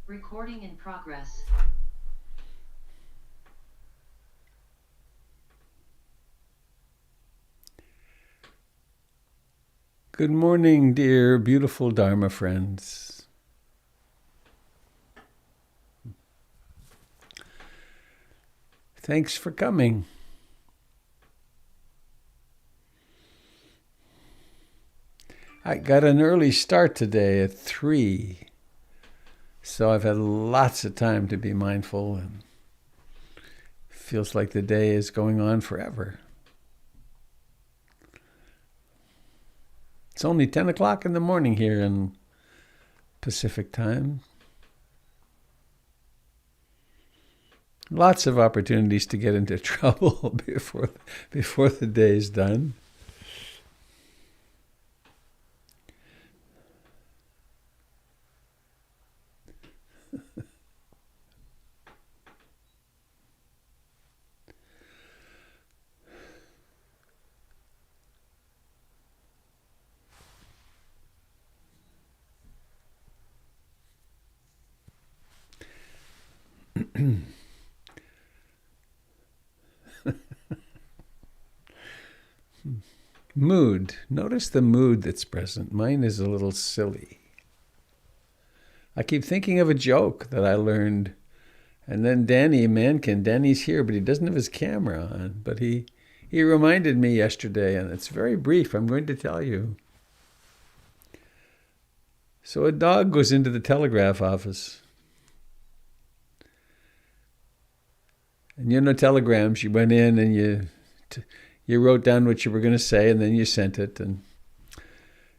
Recording in progress. Good morning, dear, beautiful Dharma friends. Thanks for coming. I got an early start today at 3, so I've had lots of time to be mindful, and feels like the day is going on forever. It's only 10 o'clock in the morning here in Pacific time. Lots of opportunities to get into trouble before the day is done. Mood. Notice the mood that's present. Mine is a little silly. I keep thinking of a joke that I learned. And then Danny's here, but he doesn't have his camera on. But he reminded me yesterday, and it's very brief. I'm going to tell you. So a dog goes into the telegraph office. And you know telegrams, you went in and you wrote down what you were going to say, and then you sent it. And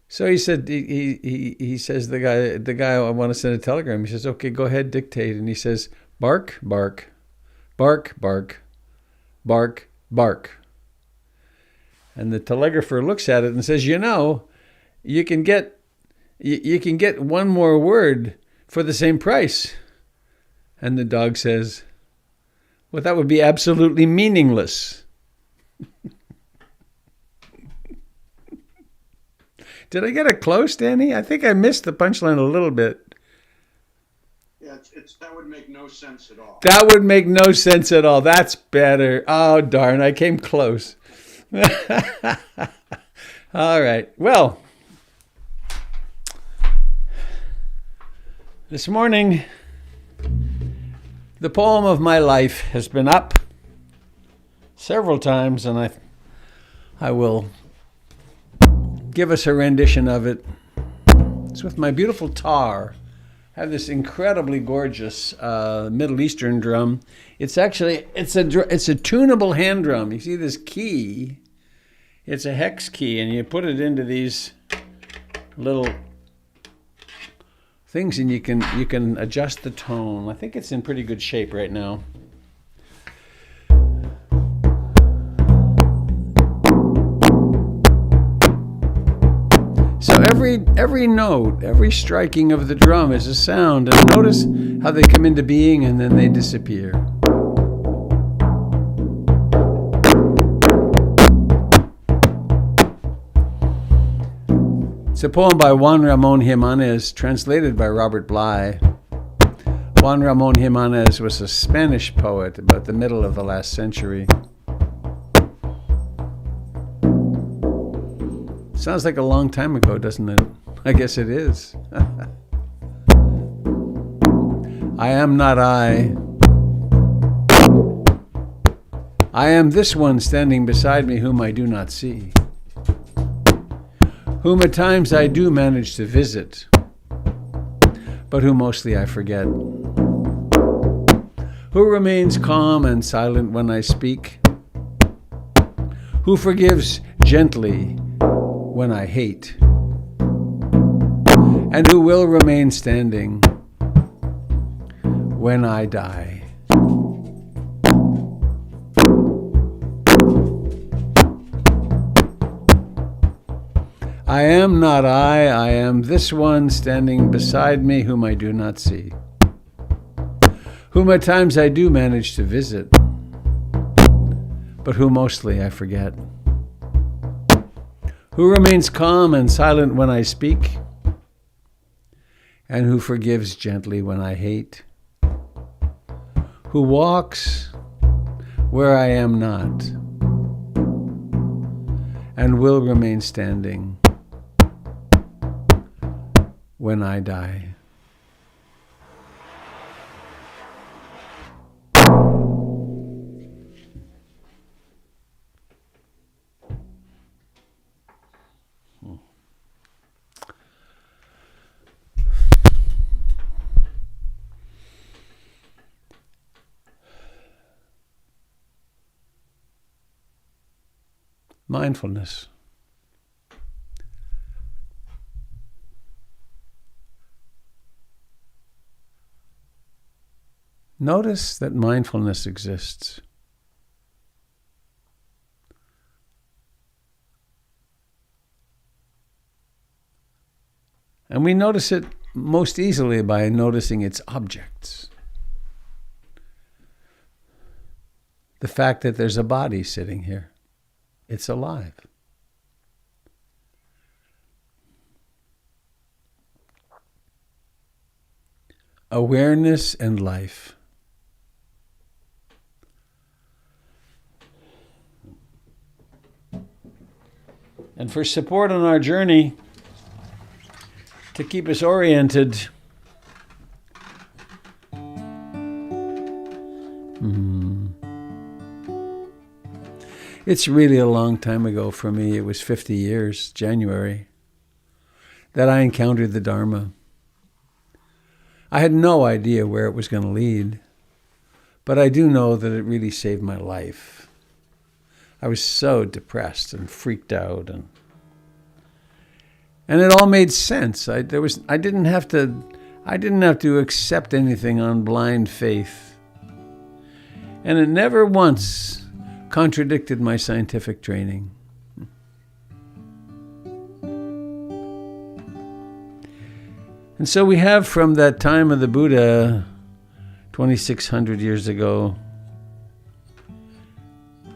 so he said, he says, the guy, I want to send a telegram. He says, okay, go ahead, dictate. And he says, bark, bark, bark, bark, bark, bark. And the telegrapher looks at it and says, you can get one more word for the same price. And the dog says, well, that would be absolutely meaningless. Did I get it close, Danny? I think I missed the punchline a little bit. Yeah, that would make no sense at all. That would make no sense at all. That's better. Oh, darn, I came close. All right. Well, this morning, the poem of my life has been up several times, and I will give us a rendition of it. It's with my beautiful tar. I have this incredibly gorgeous Middle Eastern drum. It's a tunable hand drum. You see this key? It's a hex key, and you put it into these little things, and you can adjust the tone. I think it's in pretty good shape right now. So every note, every striking of the drum is a sound, and notice how they come into being and then they disappear. It's a poem by Juan Ramon Jimenez, translated by Robert Bly. Juan Ramon Jimenez was a Spanish poet about the middle of the last century. Sounds like a long time ago, doesn't it? I guess it is. I am not I. I am this one standing beside me whom I do not see, whom at times I do manage to visit, but who mostly I forget, who remains calm and silent when I speak, who forgives gently when I hate, and who will remain standing when I die. I am not I am this one standing beside me whom I do not see, whom at times I do manage to visit, but who mostly I forget, who remains calm and silent when I speak, and who forgives gently when I hate, who walks where I am not, and will remain standing when I die. Mindfulness. Notice that mindfulness exists. And we notice it most easily by noticing its objects. The fact that there's a body sitting here. It's alive. Awareness and life. And for support on our journey, to keep us oriented, it's really a long time ago for me. It was 50 years, January, that I encountered the Dharma. I had no idea where it was going to lead, but I do know that it really saved my life. I was so depressed and freaked out, and it all made sense. I didn't have to accept anything on blind faith, and it never once contradicted my scientific training. And so we have from that time of the Buddha, 2,600 years ago,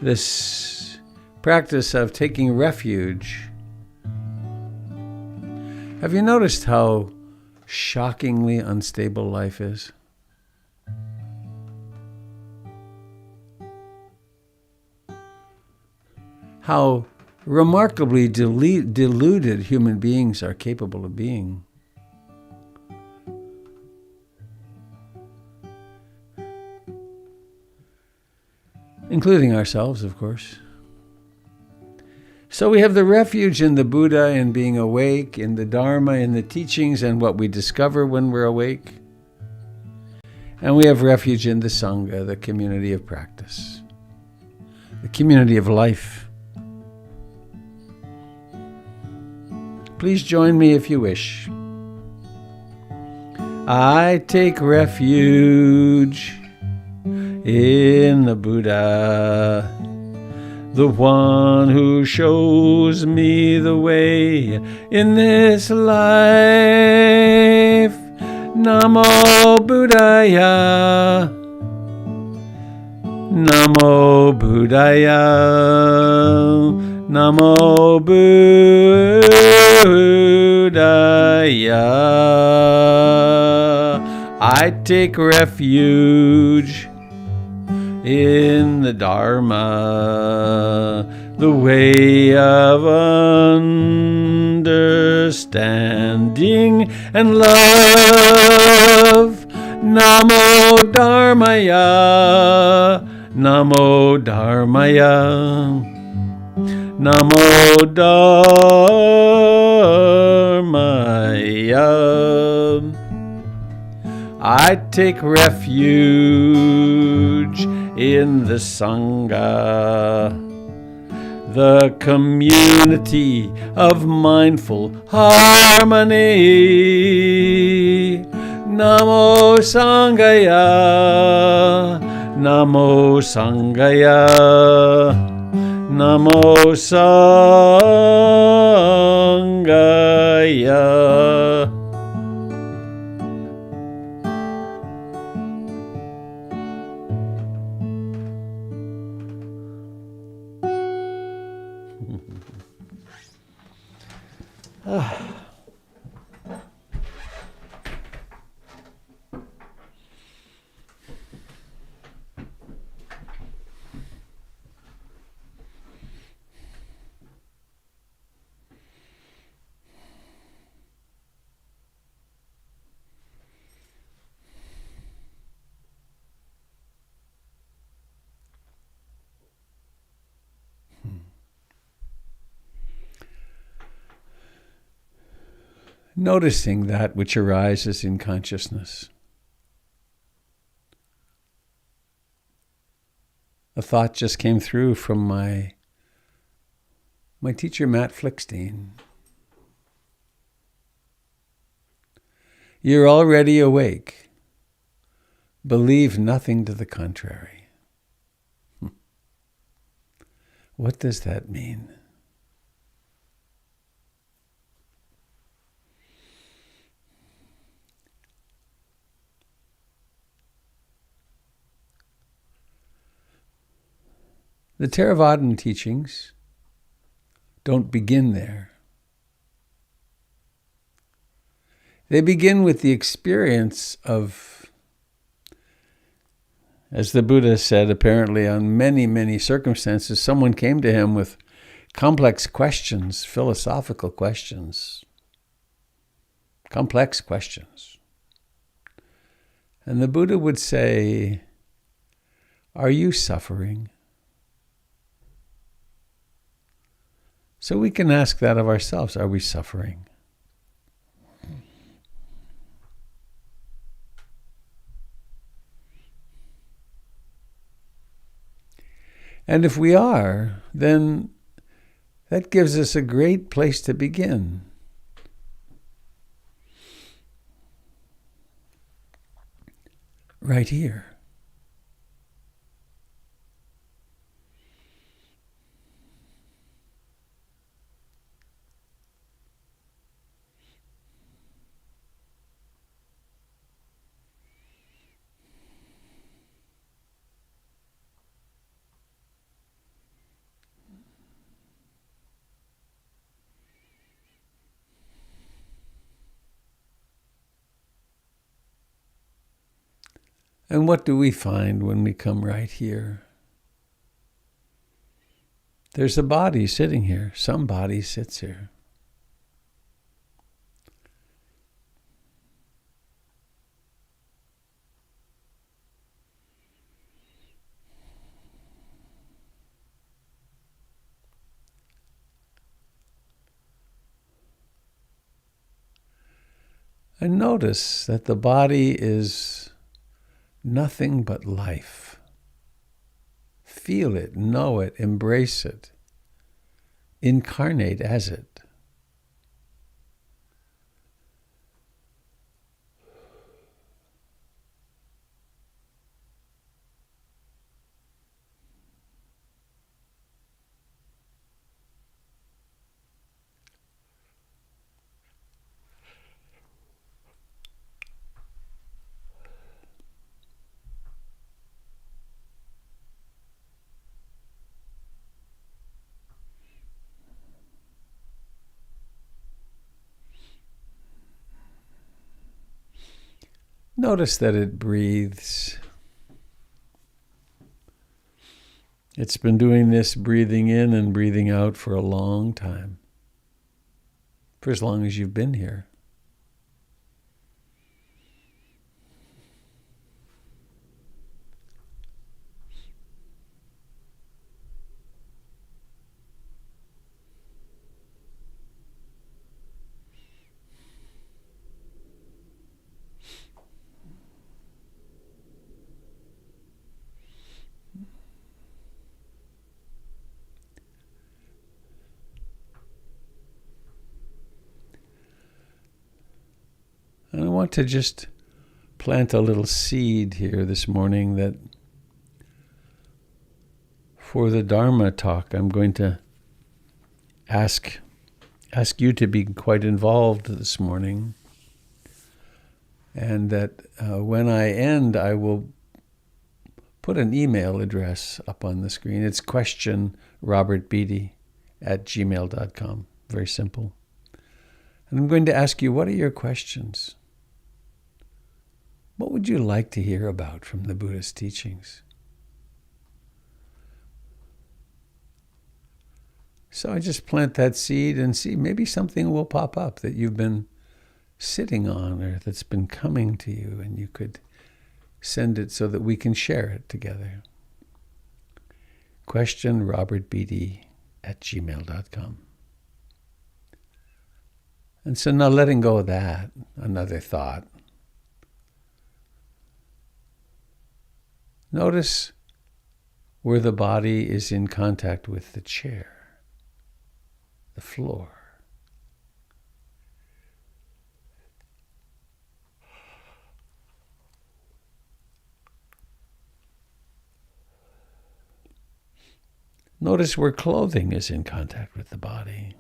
this practice of taking refuge. Have you noticed how shockingly unstable life is? How remarkably deluded human beings are capable of being. Including ourselves, of course. So we have the refuge in the Buddha, in being awake, in the Dharma, in the teachings, and what we discover when we're awake. And we have refuge in the Sangha, the community of practice, the community of life. Please join me if you wish. I take refuge in the Buddha, the one who shows me the way in this life. Namo Buddhaya, Namo Buddhaya, Namo Buddhaya. I take refuge in the Dharma, the way of understanding and love. Namo Dharmaya, Namo Dharmaya, Namo Dharmaya. I take refuge in the Sangha, the community of mindful harmony. Namo Sanghaya, Namo Sanghaya, Namo Sanghaya. noticing that which arises in consciousness. A thought just came through from my teacher, Matt Flickstein. You're already awake. Believe nothing to the contrary. What does that mean? The Theravadan teachings don't begin there. They begin with the experience of, as the Buddha said, apparently on many, many circumstances, someone came to him with complex questions, philosophical questions, complex questions. And the Buddha would say, "Are you suffering?" So we can ask that of ourselves. Are we suffering? And if we are, then that gives us a great place to begin. Right here. And what do we find when we come right here? There's a body sitting here. Some body sits here. And notice that the body is nothing but life. Feel it, know it, embrace it, incarnate as it. Notice that it breathes. It's been doing this breathing in and breathing out for a long time. For as long as you've been here. And I want to just plant a little seed here this morning that for the Dharma talk, I'm going to ask you to be quite involved this morning. And that when I end, I will put an email address up on the screen. It's questionrobertbeatty@gmail.com. Very simple. And I'm going to ask you, what are your questions? What would you like to hear about from the Buddhist teachings? So I just plant that seed and see, maybe something will pop up that you've been sitting on or that's been coming to you, and you could send it so that we can share it together. questionrobertbeatty@gmail.com. And so now letting go of that, another thought. Notice where the body is in contact with the chair, the floor. Notice where clothing is in contact with the body.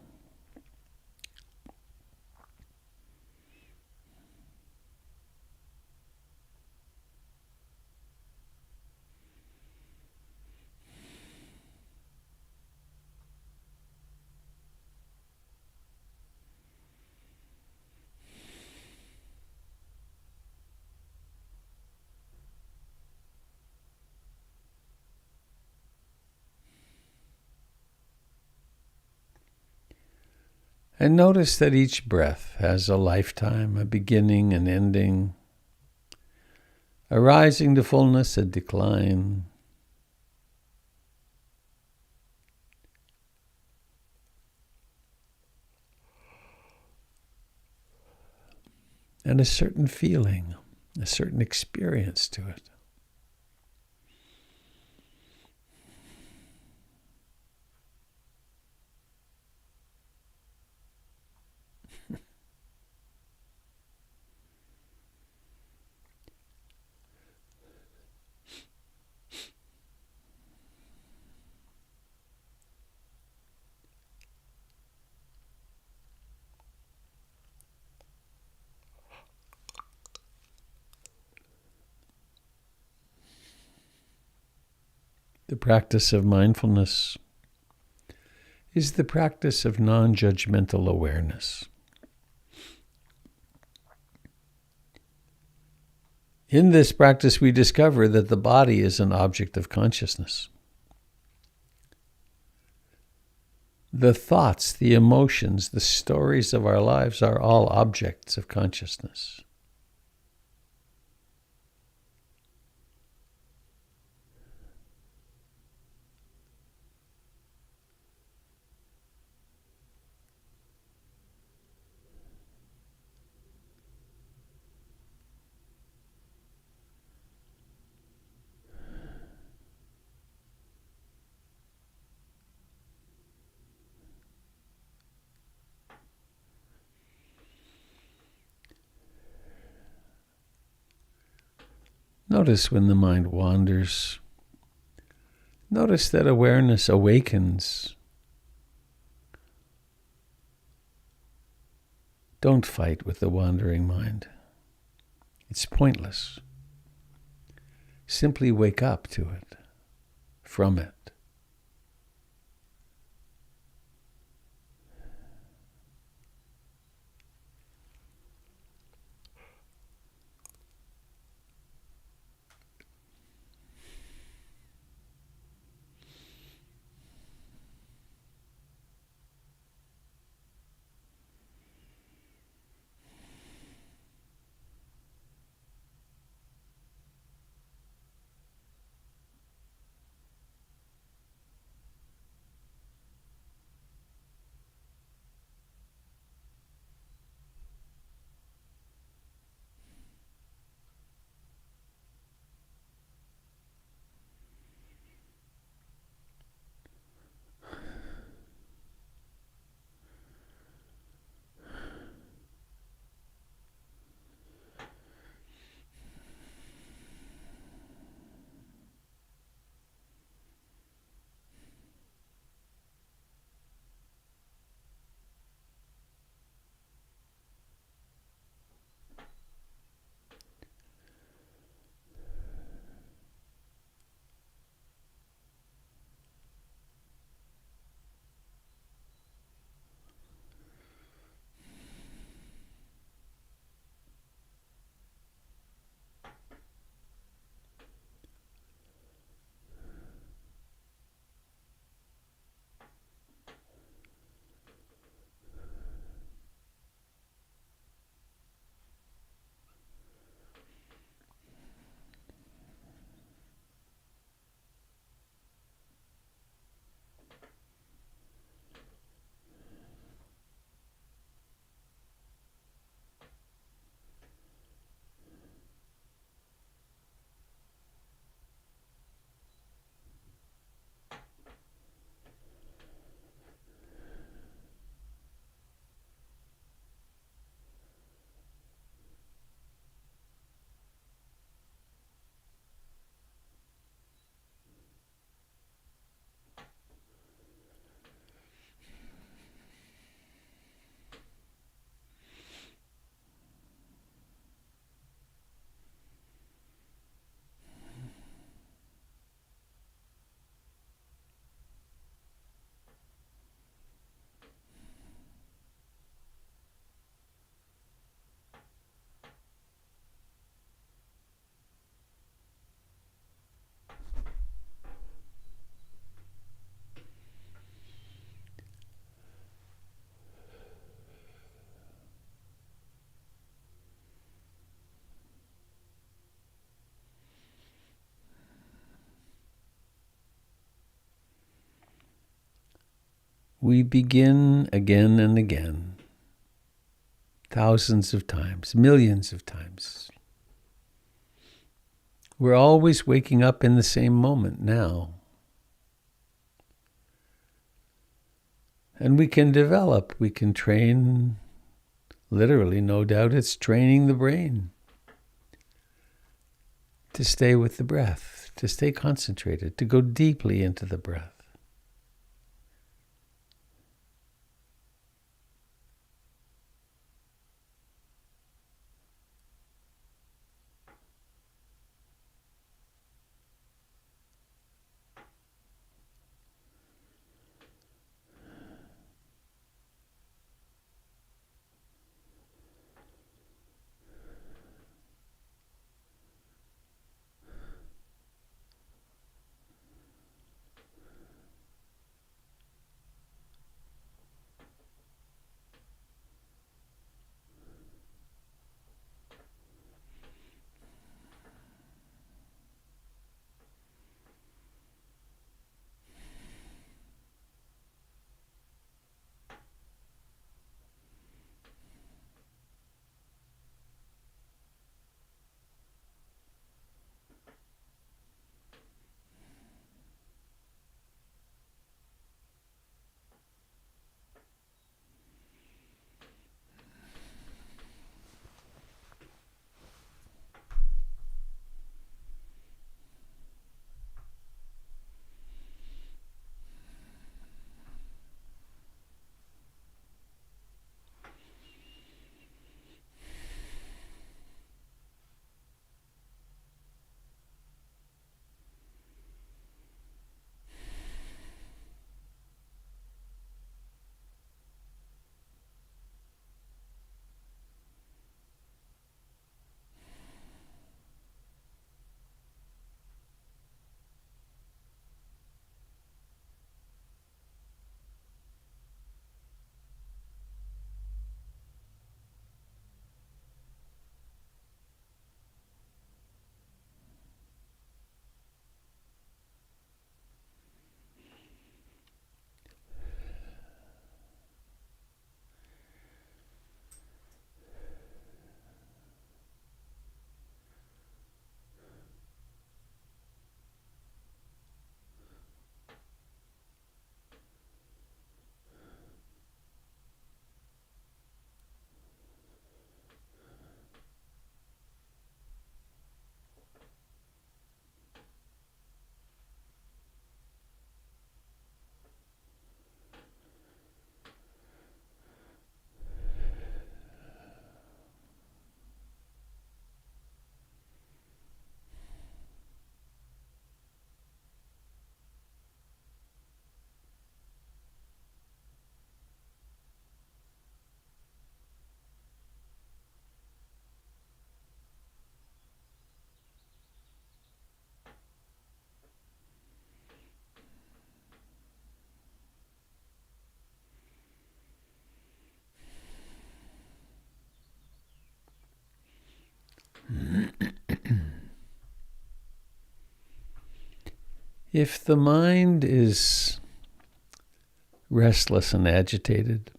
And notice that each breath has a lifetime, a beginning, an ending, a rising to fullness, a decline. And a certain feeling, a certain experience to it. The practice of mindfulness is the practice of non-judgmental awareness. In this practice, we discover that the body is an object of consciousness. The thoughts, the emotions, the stories of our lives are all objects of consciousness. Notice when the mind wanders. Notice that awareness awakens. Don't fight with the wandering mind. It's pointless. Simply wake up to it, from it. we begin again and again, thousands of times, millions of times. We're always waking up in the same moment now. And we can develop, we can train, literally, no doubt, it's training the brain to stay with the breath, to stay concentrated, to go deeply into the breath. If the mind is restless and agitated,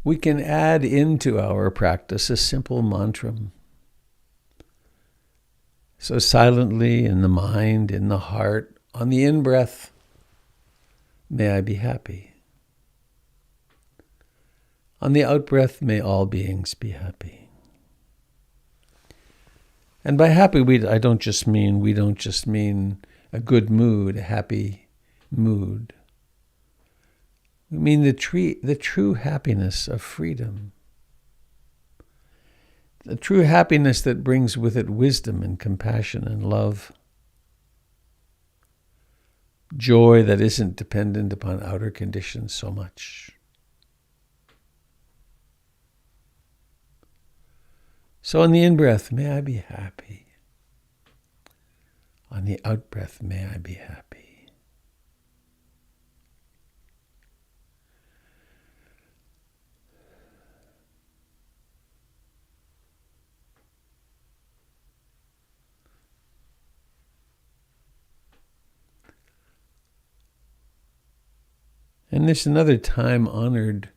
we can add into our practice a simple mantra. So silently in the mind, in the heart, on the in-breath, may I be happy. On the out-breath, may all beings be happy. And by happy, we don't just mean a good mood, a happy mood. We mean the true happiness of freedom. The true happiness that brings with it wisdom and compassion and love. Joy that isn't dependent upon outer conditions so much. So on the in-breath, may I be happy. On the out-breath, may I be happy. And there's another time-honored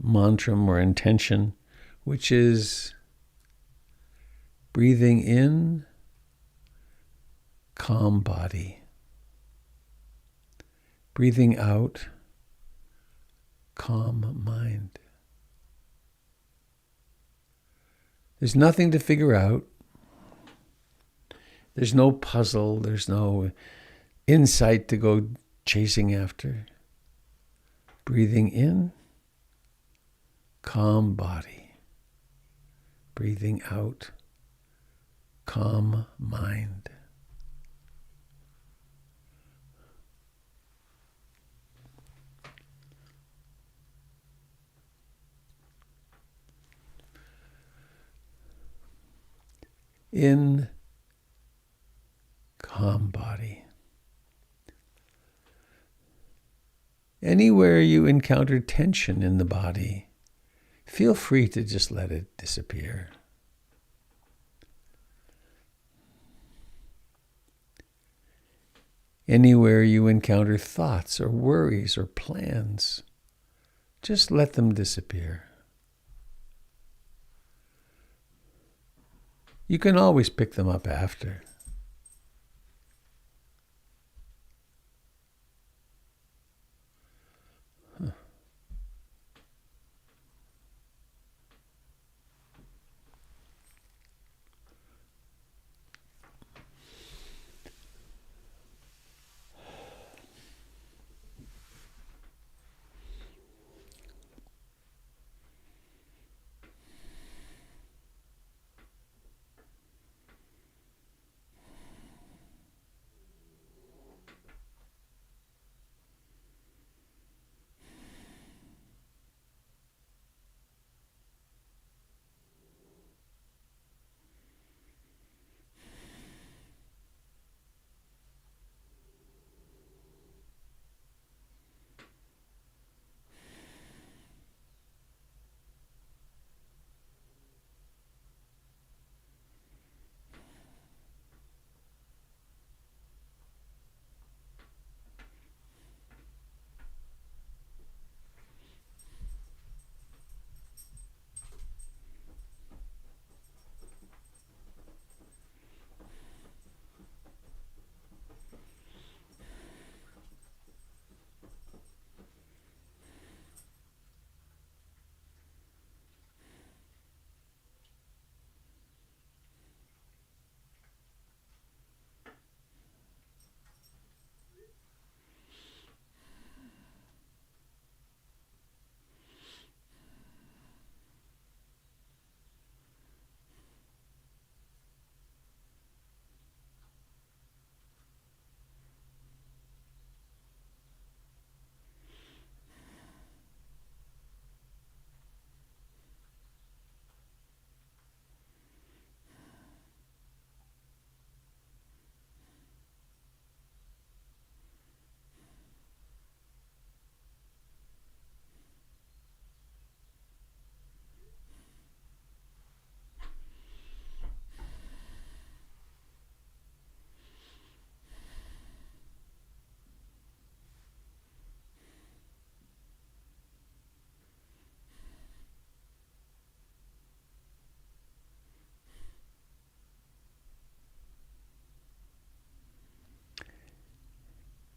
mantra or intention, which is breathing in, calm body. Breathing out, calm mind. There's nothing to figure out. There's no puzzle. There's no insight to go chasing after. Breathing in, calm body. Breathing out, calm mind. In, calm body. Anywhere you encounter tension in the body, feel free to just let it disappear. Anywhere you encounter thoughts or worries or plans, just let them disappear. You can always pick them up after.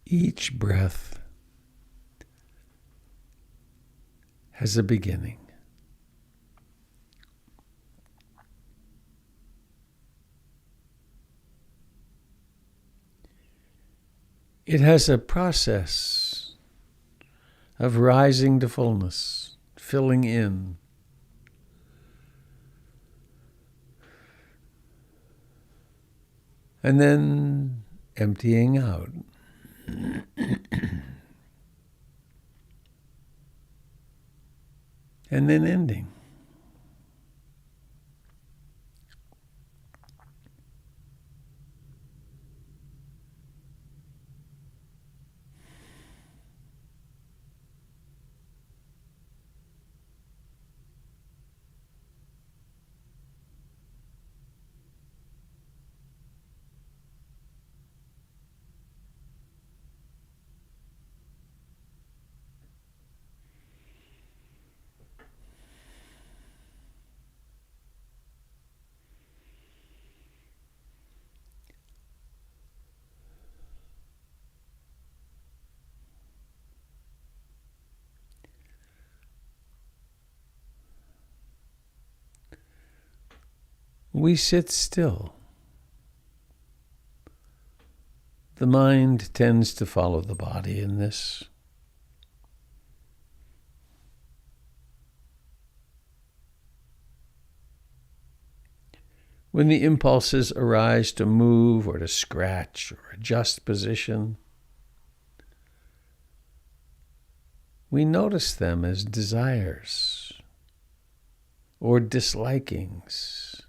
Each breath has a beginning. It has a process of rising to fullness, filling in. And then emptying out. And then ending. we sit still. The mind tends to follow the body in this. When the impulses arise to move or to scratch or adjust position, we notice them as desires or dislikings.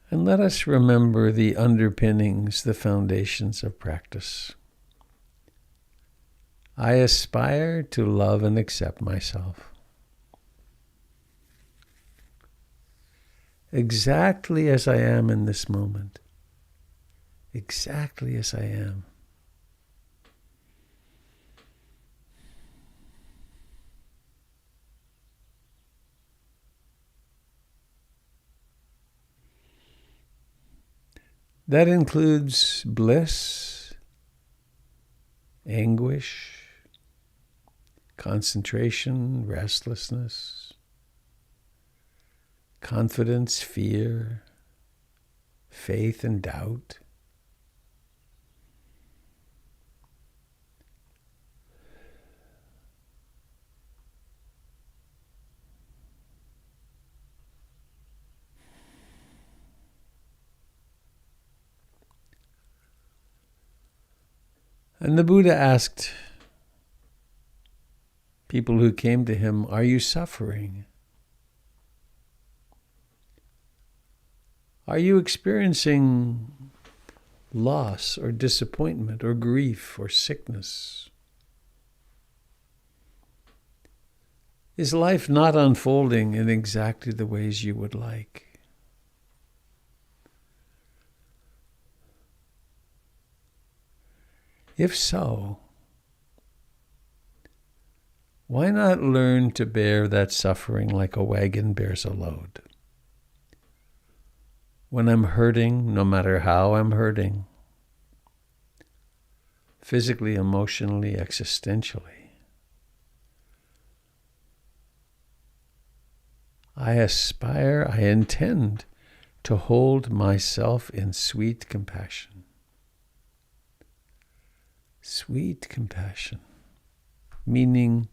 And let us remember the underpinnings, the foundations of practice. I aspire to love and accept myself exactly as I am in this moment, exactly as I am. That includes bliss, anguish, concentration, restlessness, confidence, fear, faith and doubt. And the Buddha asked people who came to him, "Are you suffering? Are you experiencing loss or disappointment or grief or sickness? Is life not unfolding in exactly the ways you would like?" If so, why not learn to bear that suffering like a wagon bears a load? When I'm hurting, no matter how I'm hurting, physically, emotionally, existentially, I intend to hold myself in sweet compassion. Sweet compassion, meaning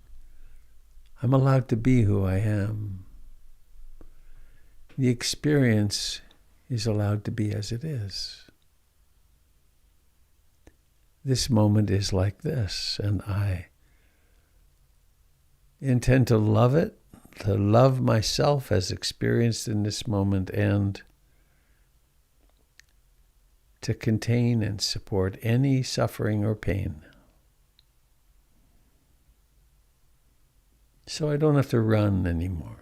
I'm allowed to be who I am. The experience is allowed to be as it is. This moment is like this, and I intend to love it, to love myself as experienced in this moment, and to contain and support any suffering or pain. So I don't have to run anymore.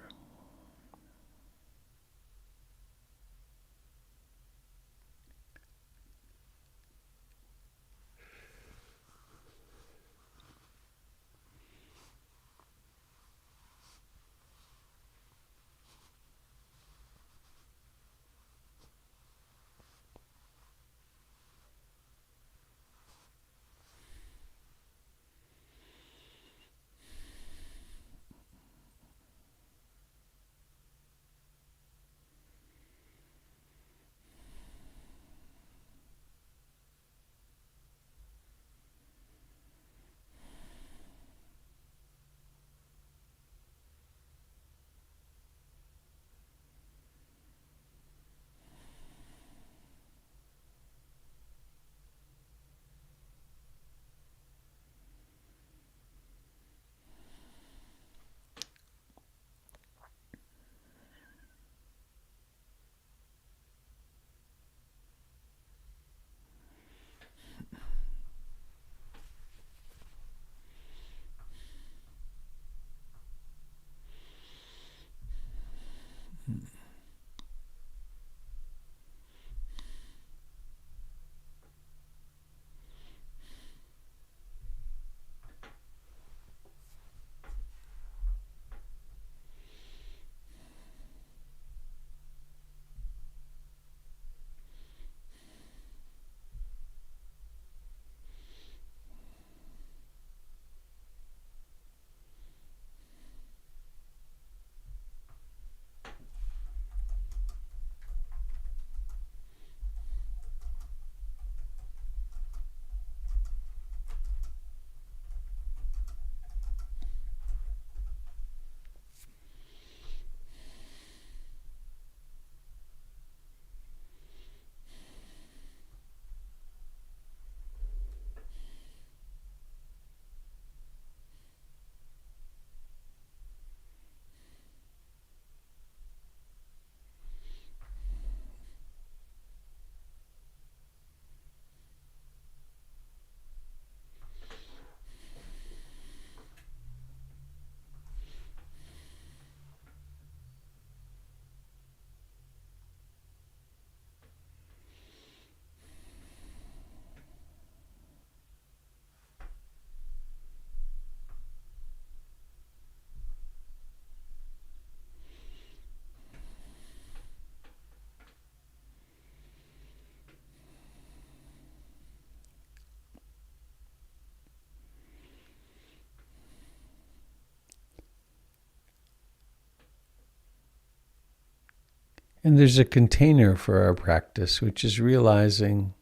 And there's a container for our practice, which is realizing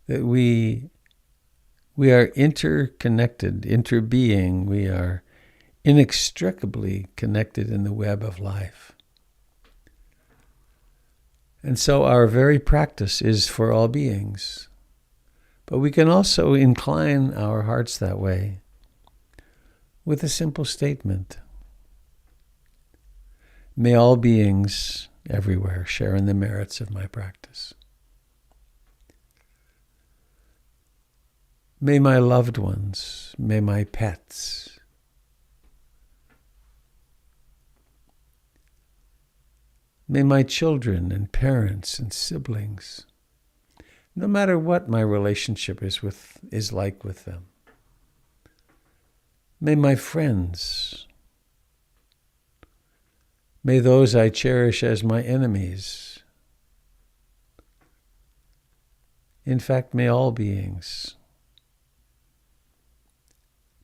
that we are interconnected, interbeing. We are inextricably connected in the web of life. And so our very practice is for all beings. But we can also incline our hearts that way with a simple statement. May all beings everywhere share in the merits of my practice. May my loved ones, may my pets, may my children and parents and siblings, no matter what my relationship is like with them, may my friends, may those I cherish as my enemies, in fact, may all beings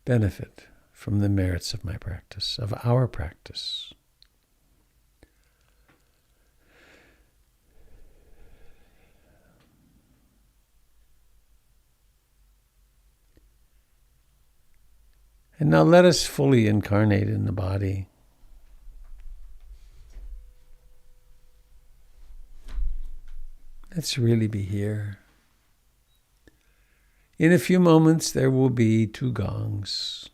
benefit from the merits of my practice, of our practice. And now let us fully incarnate in the body. Let's really be here. In a few moments, there will be 2 gongs,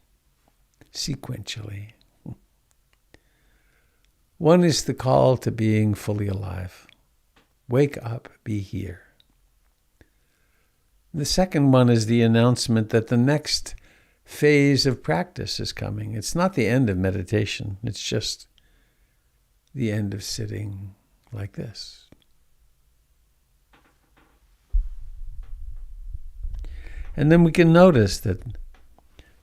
sequentially. One is the call to being fully alive. Wake up, be here. The second one is the announcement that the next phase of practice is coming. It's not the end of meditation. It's just the end of sitting like this. And then we can notice that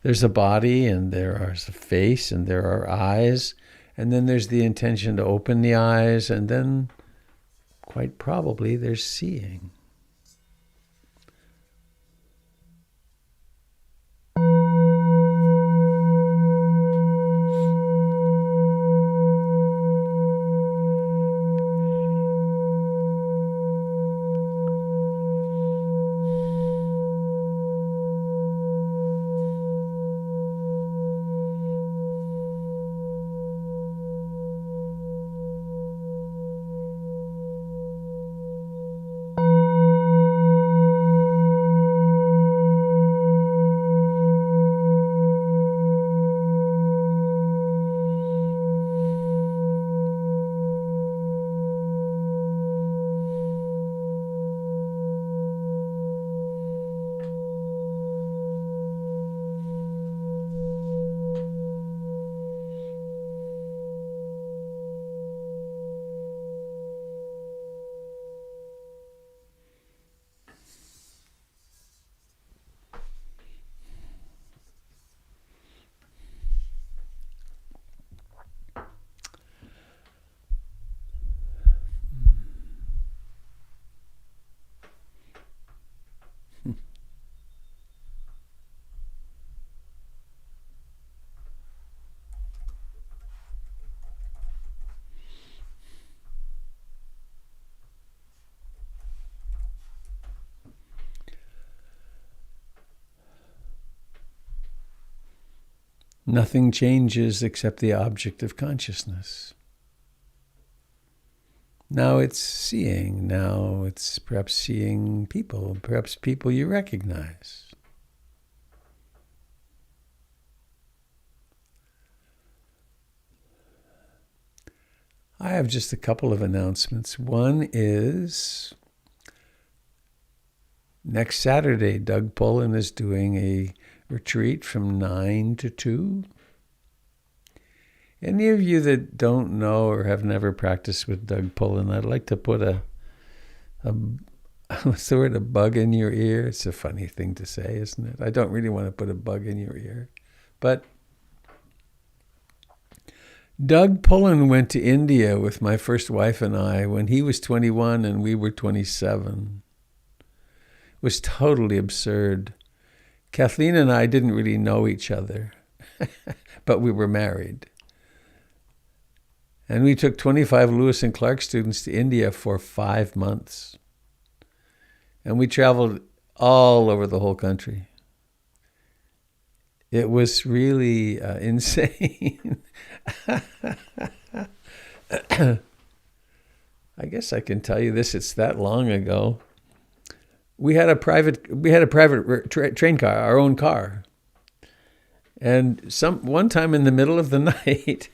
there's a body and there is a face and there are eyes, and then there's the intention to open the eyes, and then quite probably there's seeing. Nothing changes except the object of consciousness. Now it's seeing. Now it's perhaps seeing people, perhaps people you recognize. I have just a couple of announcements. One is next Saturday, Doug Pullen is doing a retreat from 9 to 2. Any of you that don't know or have never practiced with Doug Pullen, I'd like to put a what's the word, a bug in your ear. It's a funny thing to say, isn't it? I don't really want to put a bug in your ear. But Doug Pullen went to India with my first wife and I when he was 21 and we were 27. It was totally absurd. Kathleen and I didn't really know each other, but we were married. And we took 25 Lewis and Clark students to India for 5 months. And we traveled all over the whole country. It was really insane. I guess I can tell you this. It's that long ago. We had a private train car, our own car. And one time in the middle of the night,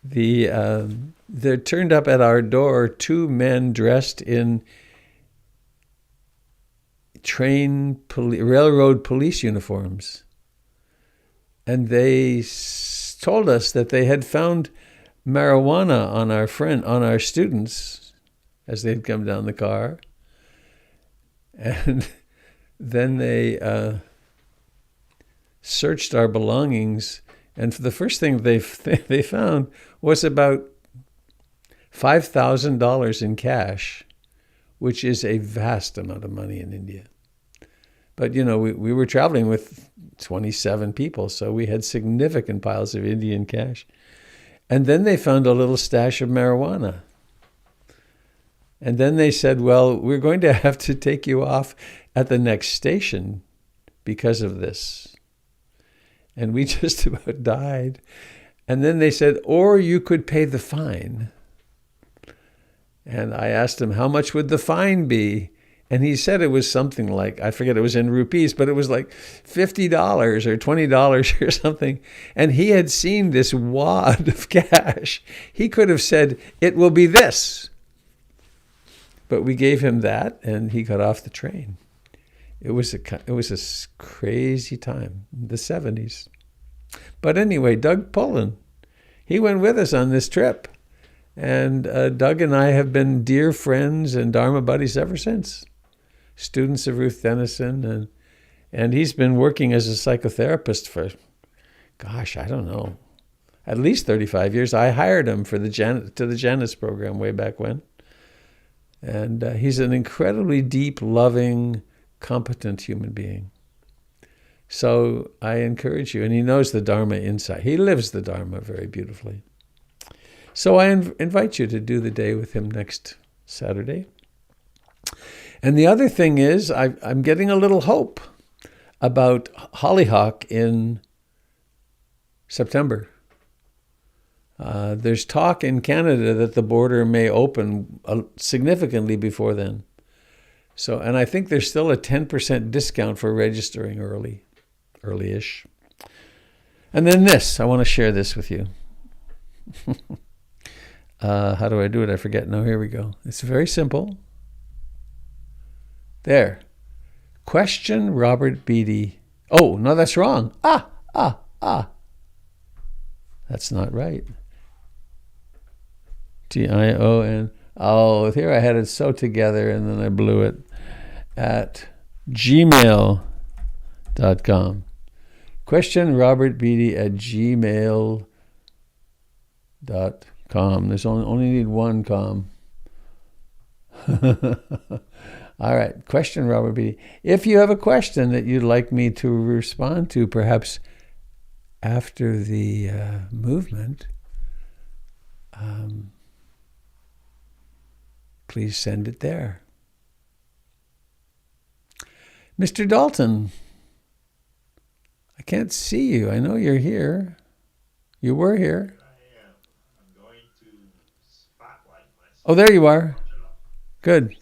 there turned up at our door 2 men dressed in railroad police uniforms. And they told us that they had found marijuana on our students as they'd come down the car. And then they searched our belongings, and the first thing they found was about $5,000 in cash, which is a vast amount of money in India. But, we were traveling with 27 people, so we had significant piles of Indian cash. And then they found a little stash of marijuana. And then they said, well, we're going to have to take you off at the next station because of this. And we just about died. And then they said, or you could pay the fine. And I asked him, how much would the fine be? And he said it was something like, I forget, it was in rupees, but it was like $50 or $20 or something. And he had seen this wad of cash. He could have said, it will be this. But we gave him that, and he got off the train. It was a crazy time, the 70s. But anyway, Doug Pullen, he went with us on this trip. And Doug and I have been dear friends and Dharma buddies ever since. Students of Ruth Denison. And he's been working as a psychotherapist for, gosh, I don't know, at least 35 years. I hired him to the Janus program way back when. And he's an incredibly deep, loving, competent human being. So I encourage you, and he knows the Dharma inside. He lives the Dharma very beautifully. So I invite you to do the day with him next Saturday. And the other thing is, I'm getting a little hope about Hollyhock in September. There's talk in Canada that the border may open significantly before then. So, and I think there's still a 10% discount for registering early-ish. And then this, I want to share this with you. How do I do it? I forget. No, here we go. It's very simple. There. Question Robert Beatty. Oh, no, that's wrong. That's not right. Tion. Oh, here I had it so together and then I blew it. At gmail.com. Question Robert Beatty at gmail.com. There's only need one com. All right. Question Robert Beatty. If you have a question that you'd like me to respond to, perhaps after the movement, please send it there. Mr. Dalton, I can't see you. I know you're here. You were here. I am. I'm going to spotlight myself. Oh, there you are. Good.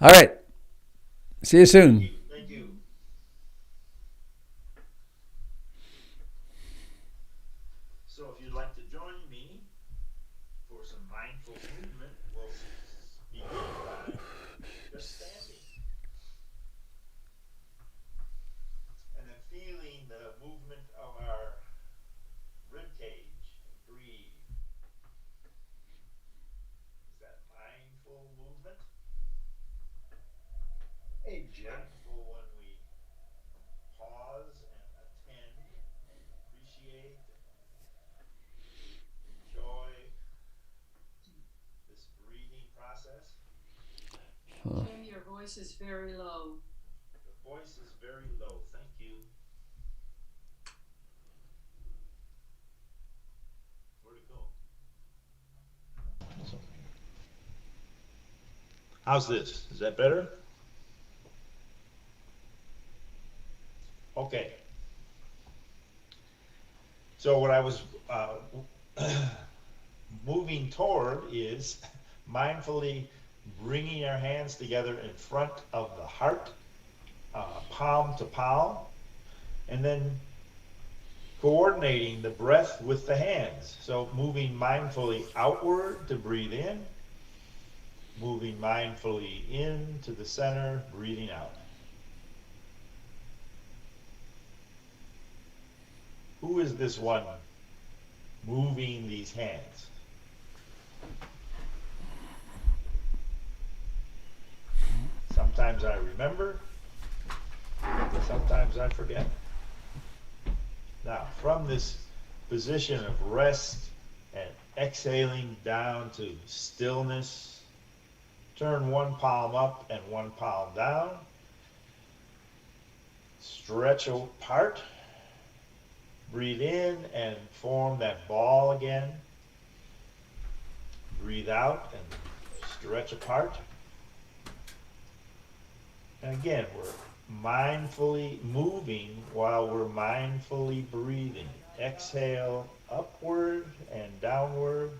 All right. See you soon. Thank you. So if you'd like to join me for some mindful movement, we'll begin by just standing. And then feeling the movement of our rib cage. Breathe. Is that mindful movement? Mindful when we pause and attend, appreciate, enjoy this breathing process. Jim, your voice is very low. The voice is very low. Thank you. How's this? Is that better? Okay. So what I was moving toward is mindfully bringing our hands together in front of the heart, palm to palm, and then coordinating the breath with the hands. So moving mindfully outward to breathe in, moving mindfully in to the center, breathing out. Who is this one moving these hands? Sometimes I remember, sometimes I forget. Now, from this position of rest and exhaling down to stillness, turn one palm up and one palm down. Stretch apart. Breathe in and form that ball again. Breathe out and stretch apart. And again, we're mindfully moving while we're mindfully breathing. Exhale upward and downward.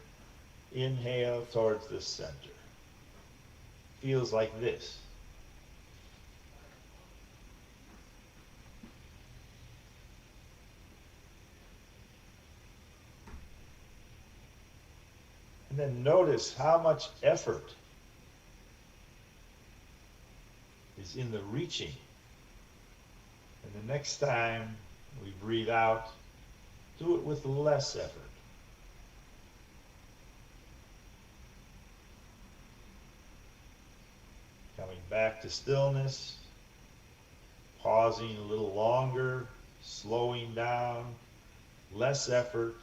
Inhale towards the center. Feels like this. And then notice how much effort is in the reaching. And the next time we breathe out, do it with less effort. Coming back to stillness, pausing a little longer, slowing down, less effort.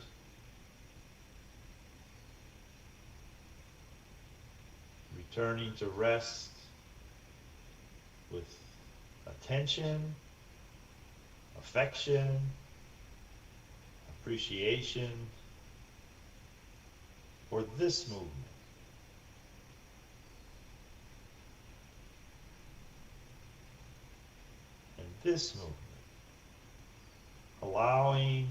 Returning to rest with attention, affection, appreciation for this movement. And this movement. Allowing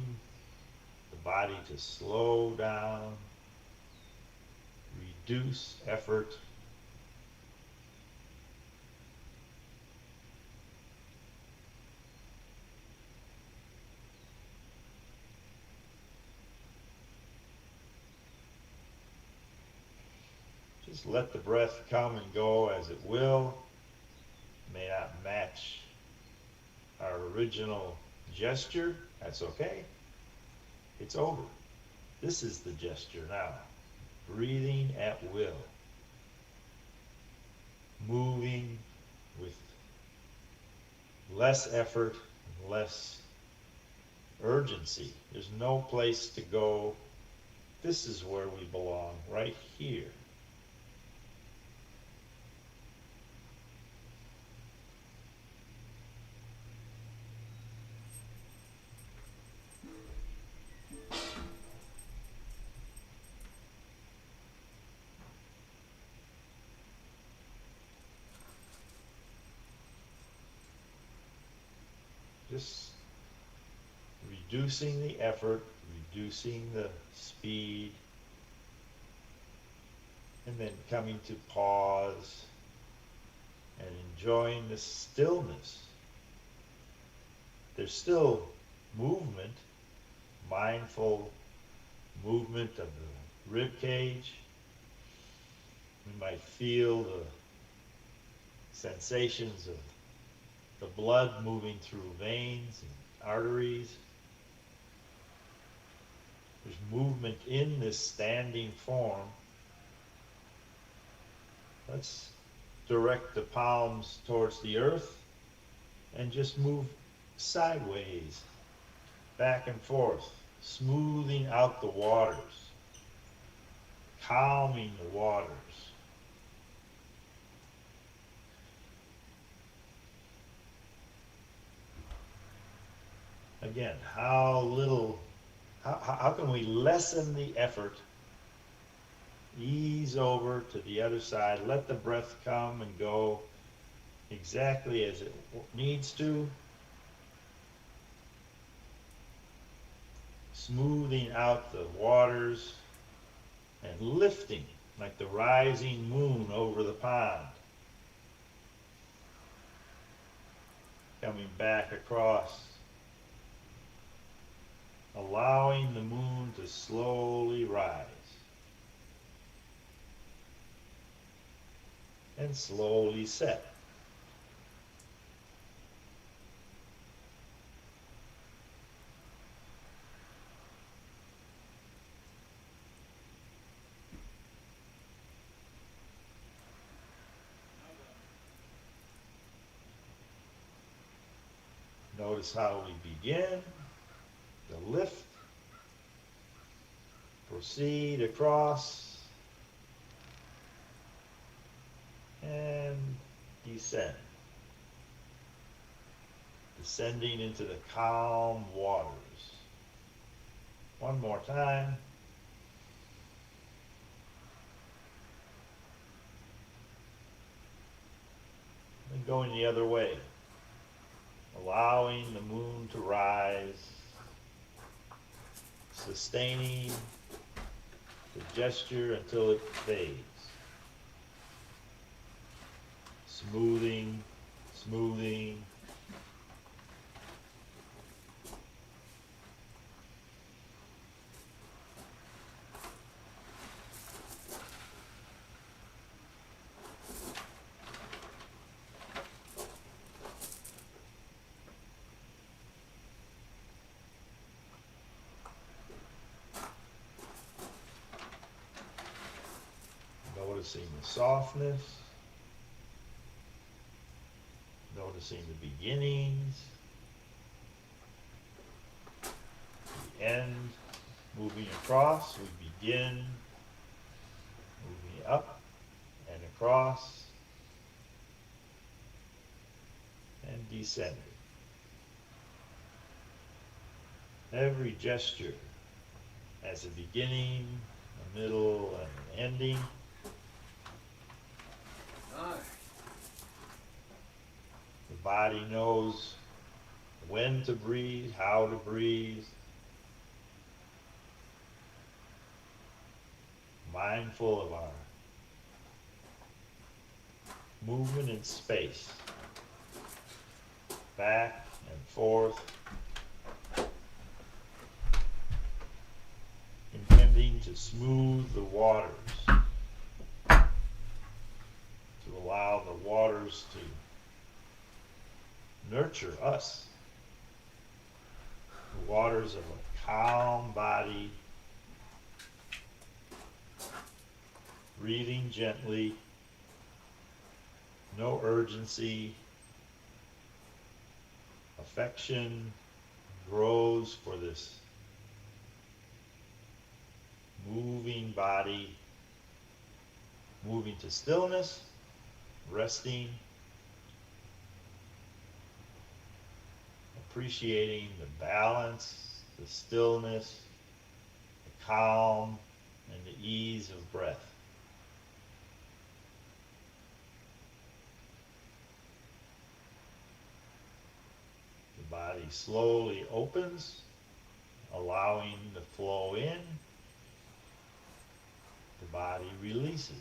the body to slow down, reduce effort. Just let the breath come and go as it will. It may not match our original gesture. That's okay. It's over. This is the gesture now. Breathing at will. Moving with less effort and less urgency. There's no place to go. This is where we belong, right here. Just reducing the effort, reducing the speed, and then coming to pause and enjoying the stillness. There's still movement, mindful movement of the rib cage. We might feel the sensations of the blood moving through veins and arteries. There's movement in this standing form. Let's direct the palms towards the earth and just move sideways, back and forth, smoothing out the waters, calming the waters. Again, how can we lessen the effort Ease over to the other side. Let the breath come and go exactly as it needs to. Smoothing out the waters and lifting like the rising moon over the pond. Coming back across. Allowing the moon to slowly rise. And slowly set. Notice how we begin, the lift, proceed across, and descend. Descending into the calm waters. One more time. And going the other way. Allowing the moon to rise. Sustaining the gesture until it fades. Smoothing, smoothing. Noticing the softness, noticing the beginnings, the end, moving across, we begin, moving up and across, and descending. Every gesture has a beginning, a middle, and an ending. The body knows when to breathe, how to breathe. Mindful of our movement in space, back and forth, intending to smooth the waters, to allow the waters to nurture us. The waters of a calm body, breathing gently, no urgency. Affection grows for this moving body, moving to stillness, resting, appreciating the balance, the stillness, the calm, and the ease of breath. The body slowly opens, allowing the flow in. The body releases.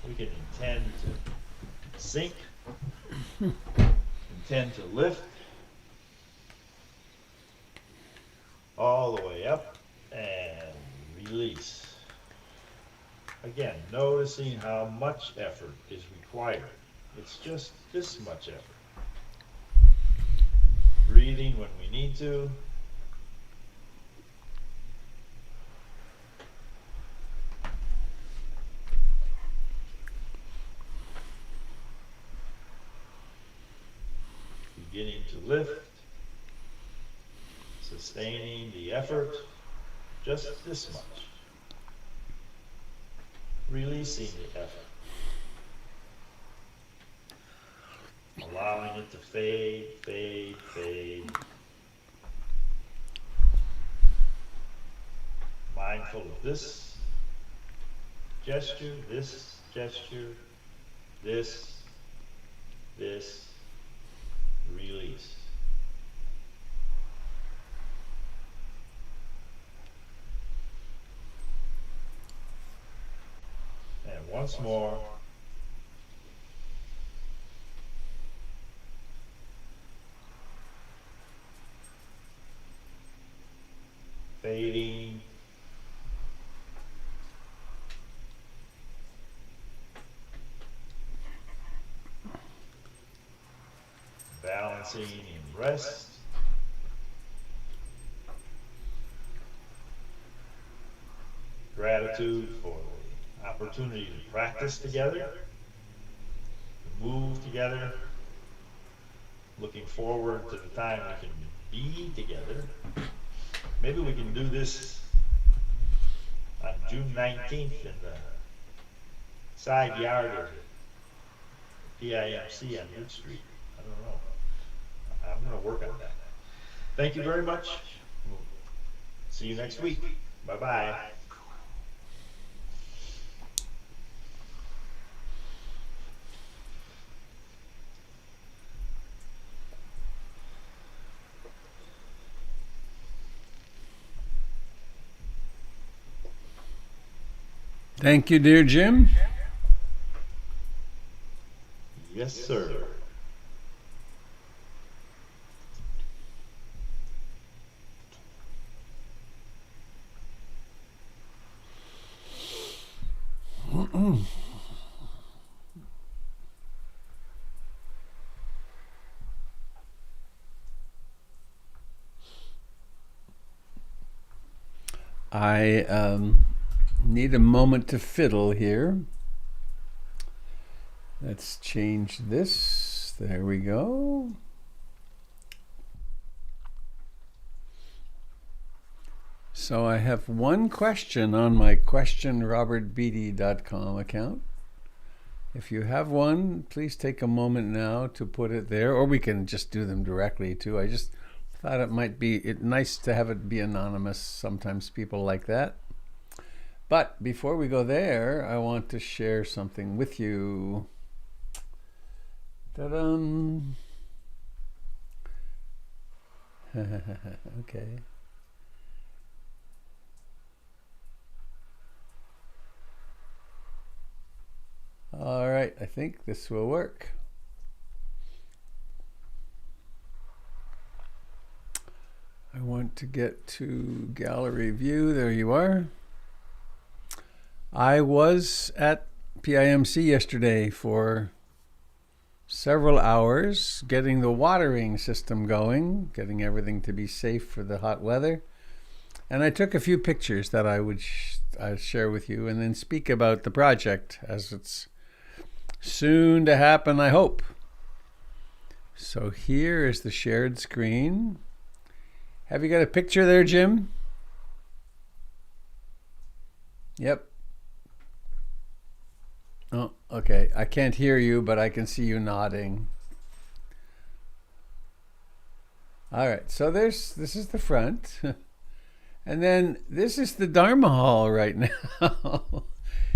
We can intend to sink, intend to lift, all the way up and release. Again, noticing how much effort is required. It's just this much effort. Breathing when we need to. Beginning to lift. Sustaining the effort. Just this much. Releasing the effort. allowing it to fade, fade, fade. Mindful of this gesture, this gesture, this, release. And once more. Fading. Balancing in rest. Gratitude for the opportunity to practice together, to move together. Looking forward to the time we can be together. Maybe we can do this on June 19th in the side yard of PIMC on Wood Street. I don't know. I'm going to work on that. Thank you very much. See you next week. Bye-bye. Thank you, dear Jim. Yes, sir. I need a moment to fiddle here. Let's change this. There we go. So I have one question on my questionrobertbeatty.com account. If you have one, please take a moment now to put it there, or we can just do them directly too. I just thought it might be nice to have it be anonymous. Sometimes people like that. But before we go there, I want to share something with you. Ta-da! Okay. All right, I think this will work. I want to get to gallery view. There you are. I was at PIMC yesterday for several hours getting the watering system going, getting everything to be safe for the hot weather. And I took a few pictures that I would share with you and then speak about the project as it's soon to happen, I hope. So here is the shared screen. Have you got a picture there, Jim? Yep. Oh, okay. I can't hear you, but I can see you nodding. All right. So this is the front. And then this is the Dharma Hall right now.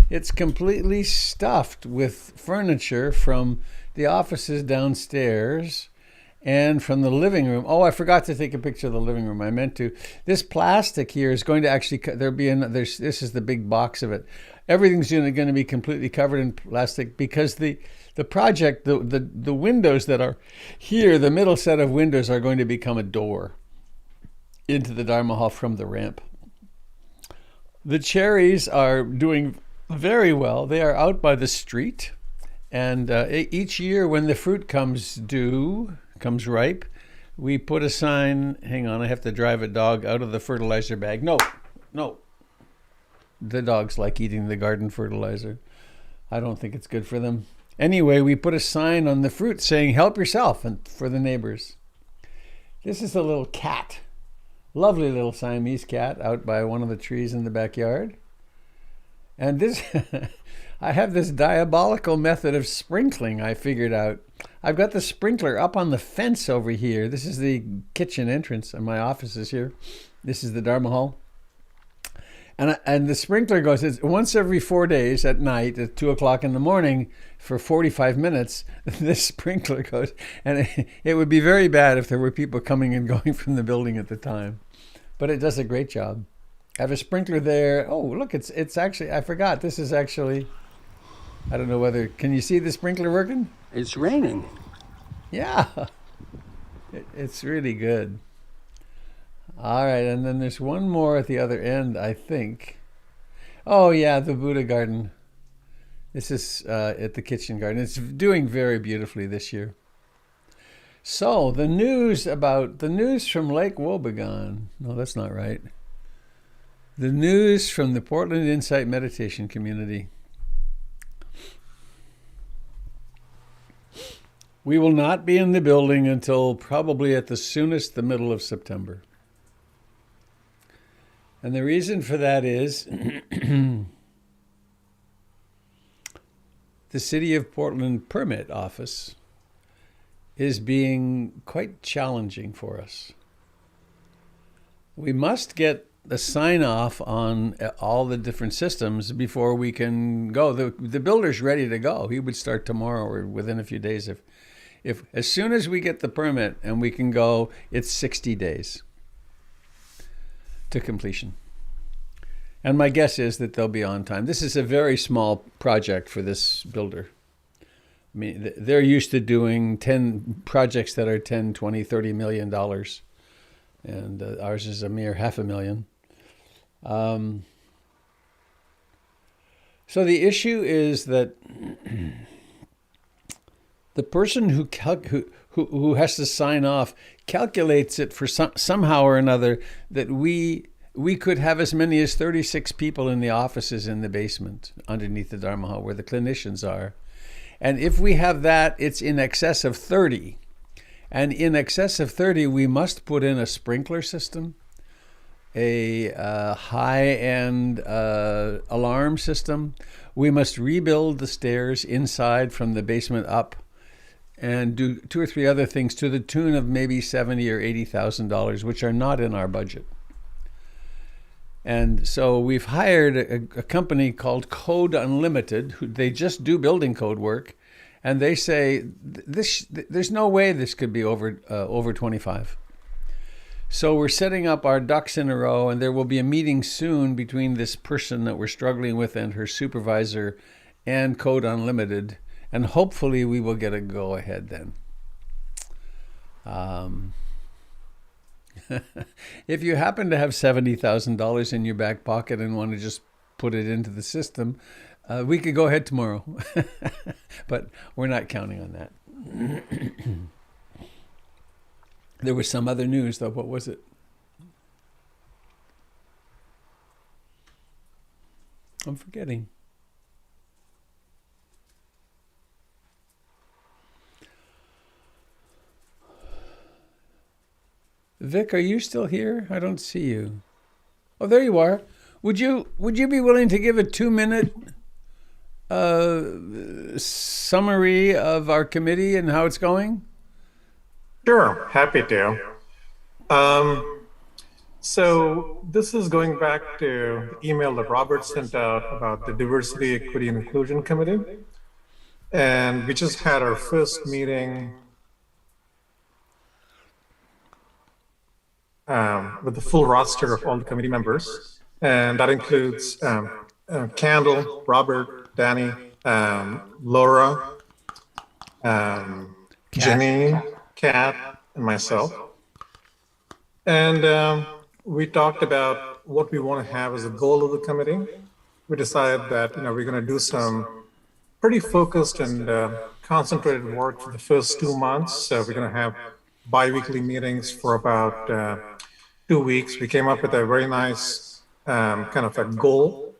It's completely stuffed with furniture from the offices downstairs and from the living room. Oh, I forgot to take a picture of the living room. I meant to. This plastic here is going to actually, this is the big box of it. Everything's going to be completely covered in plastic because the project, the windows that are here, the middle set of windows are going to become a door into the Dharma Hall from the ramp. The cherries are doing very well. They are out by the street. And each year when the fruit comes ripe, we put a sign. Hang on, I have to drive a dog out of the fertilizer bag. No. The dogs like eating the garden fertilizer. I don't think it's good for them. Anyway, we put a sign on the fruit saying, help yourself, and for the neighbors. This is a little cat. Lovely little Siamese cat out by one of the trees in the backyard. And this, I have this diabolical method of sprinkling I figured out. I've got the sprinkler up on the fence over here. This is the kitchen entrance, and my office is here. This is the Dharma hall. And the sprinkler goes, it's once every 4 days at night at 2 o'clock in the morning for 45 minutes. This sprinkler goes, and it would be very bad if there were people coming and going from the building at the time. But it does a great job. I have a sprinkler there. Oh, look, it's actually, I forgot. This is actually, I don't know whether, can you see the sprinkler working? It's raining. Yeah, it's really good. All right, and then there's one more at the other end, I think. Oh, yeah, the Buddha garden. This is at the kitchen garden. It's doing very beautifully this year. So, the news from Lake Wobegon. No, that's not right. The news from the Portland Insight Meditation Community. We will not be in the building until probably at the soonest the middle of September. And the reason for that is the City of Portland permit office is being quite challenging for us. We must get a sign off on all the different systems before we can go. The builder's ready to go. He would start tomorrow or within a few days. If as soon as we get the permit and we can go, it's 60 days to completion. And my guess is that they'll be on time. This is a very small project for this builder. I mean, they're used to doing 10 projects that are 10, 20, $30 million. And ours is a mere $500,000. So the issue is that the person who has to sign off calculates it for somehow or another that we could have as many as 36 people in the offices in the basement underneath the Dharma hall where the clinicians are. And if we have that, it's in excess of 30. And in excess of 30, we must put in a sprinkler system, a high-end alarm system. We must rebuild the stairs inside from the basement up and do 2 or 3 other things to the tune of maybe $70,000 or $80,000, which are not in our budget. And so we've hired a company called Code Unlimited. They just do building code work, and they say there's no way this could be over 25. So we're setting up our ducks in a row, and there will be a meeting soon between this person that we're struggling with and her supervisor and Code Unlimited. And hopefully we will get a go-ahead then. If you happen to have $70,000 in your back pocket and want to just put it into the system, we could go ahead tomorrow. But we're not counting on that. There was some other news, though. What was it? I'm forgetting. Vic, are you still here? I don't see you. Oh, there you are. Would you be willing to give a 2-minute summary of our committee and how it's going? Sure, happy to. So this is going back to the email that Robert sent out about the Diversity, Equity, and Inclusion Committee. And we just had our first meeting with the full roster of all the committee members. And that includes Candle, Robert, Danny, Laura, Janine, Kat, and myself. And we talked about what we want to have as a goal of the committee. We decided that we're going to do some pretty focused and concentrated work for the first 2 months. So we're going to have bi-weekly meetings for about 2 weeks. We came up with a very nice kind of a goal.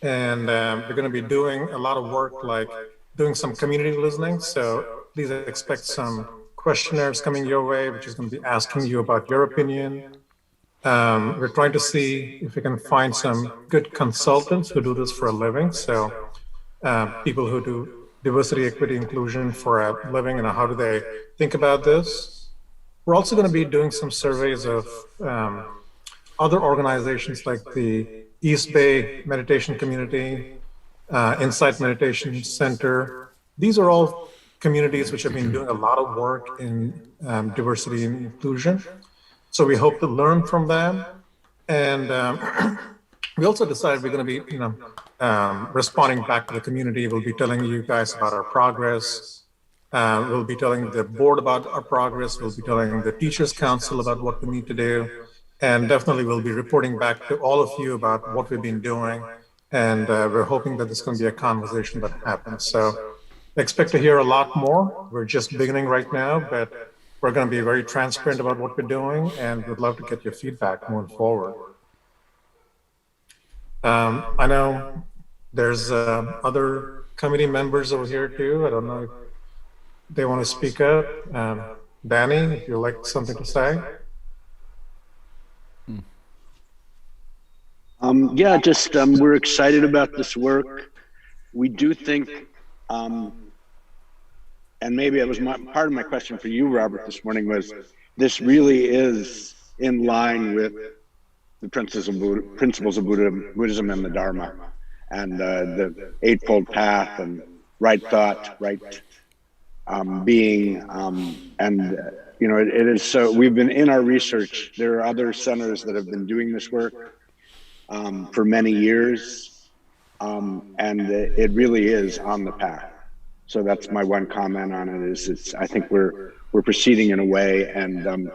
And we're going to be doing a lot of work, like doing some community listening. So please expect some questionnaires coming your way, which is going to be asking you about your opinion. We're trying to see if we can find some good consultants who do this for a living. So people who do diversity, equity, inclusion for a living, and how do they think about this. We're also going to be doing some surveys of other organizations like the East Bay Meditation Community, Insight Meditation Center. These are all communities which have been doing a lot of work in diversity and inclusion. So we hope to learn from them. And we also decided we're going to be, responding back to the community. We'll be telling you guys about our progress. We'll be telling the board about our progress. We'll be telling the Teachers Council about what we need to do. And definitely we'll be reporting back to all of you about what we've been doing. And we're hoping that this is going to be a conversation that happens. So expect to hear a lot more. We're just beginning right now, but we're going to be very transparent about what we're doing, and we'd love to get your feedback moving forward. I know there's other committee members over here too. I don't know if they want to speak up. Danny, if you'd like something to say. Yeah, just we're excited about this work. We do think, and maybe it was part of my question for you, Robert, this morning was, this really is in line with the principles of Buddhism and the Dharma, and the Eightfold Path, and right thought, right being, and it is so. We've been in our research. There are other centers that have been doing this work for many years, and it really is on the path. So that's my one comment on it. I think we're proceeding in a way, and